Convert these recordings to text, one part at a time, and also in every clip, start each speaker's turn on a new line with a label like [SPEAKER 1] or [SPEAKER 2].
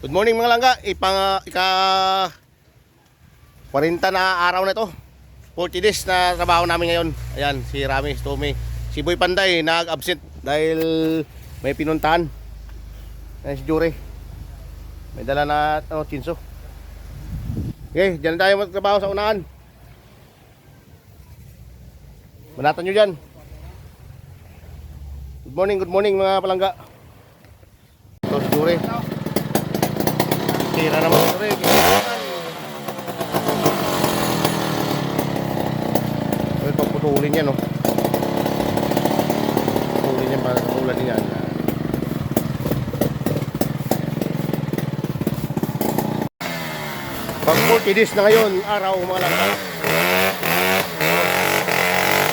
[SPEAKER 1] Good morning mga langga, ika 40 na araw na ito. 40 days na trabaho namin ngayon. Ayan, si Rami, si Tommy, si Boy Panday nag-absent dahil may pinuntahan. Ayan si Jure, may dala na chinso. Okay, dyan tayo magtrabaho sa unahan. Manatan nyo dyan. Good morning mga palangga. Ito si Jure. Tira naman ito rin. Well, pagputulin yan, no? Putulin yan para katulad niyan. Pag 40 days na ngayon, araw mga langga.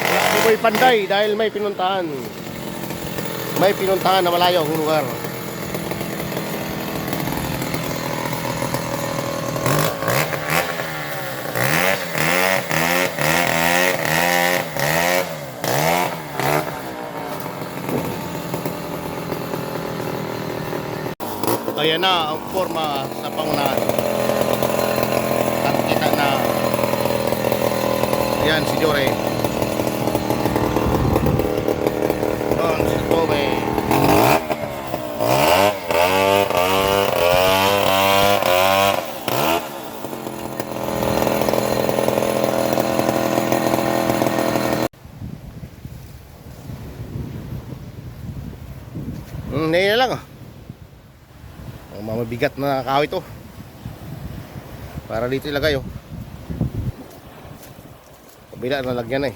[SPEAKER 1] Wala si Boy Panday dahil may pinuntahan. May pinuntahan na malayo ang lugar. Ayan na ang forma sa pangunahan. Kita na. Ayan si Jore. Doon si Tommy. Ngayon lang ah. Mabigat na kahoy ito para dito ilagay oh. Kabila na lagyan eh.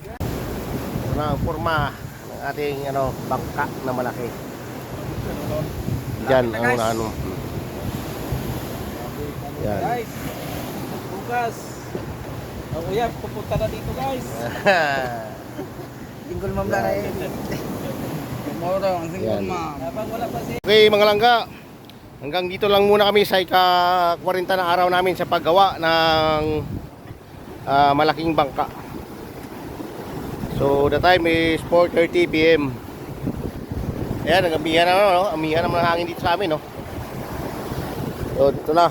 [SPEAKER 1] Ito na ang forma ng ating bangka na malaki. Diyan ang ano. Yan.
[SPEAKER 2] Guys, bukas ang uyab pupunta na dito guys.
[SPEAKER 3] Tingkol ma'am na eh.
[SPEAKER 2] Tomorrow ang single ma'am. Habang wala pa si
[SPEAKER 1] Okay mga langga, hanggang dito lang muna kami sa ika-40 na araw namin sa paggawa ng malaking bangka. So the time is 4:30 PM. Ayan, nag-amihan na no? Amihan naman ang hangin dito sa amin no? So dito na.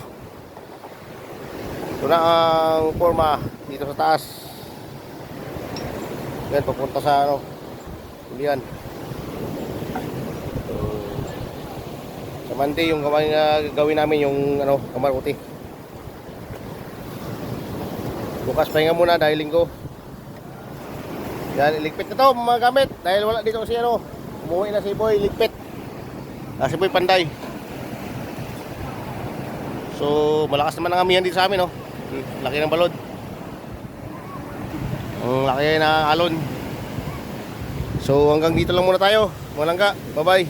[SPEAKER 1] Ito na ang forma dito sa taas. Yan, papunta sa Ulian. Sa Monday yung gawin namin yung kamaruti. Bukas pahinga muna dahil linggo. Yan, iligpit na to mga gamit dahil wala dito kasi umuwi na si Boy ligpit. Si Boy Panday. So malakas naman ang amihan dito sa amin laki ng balod. Ang laki na alon. So hanggang dito lang muna tayo. Mga langga, bye bye.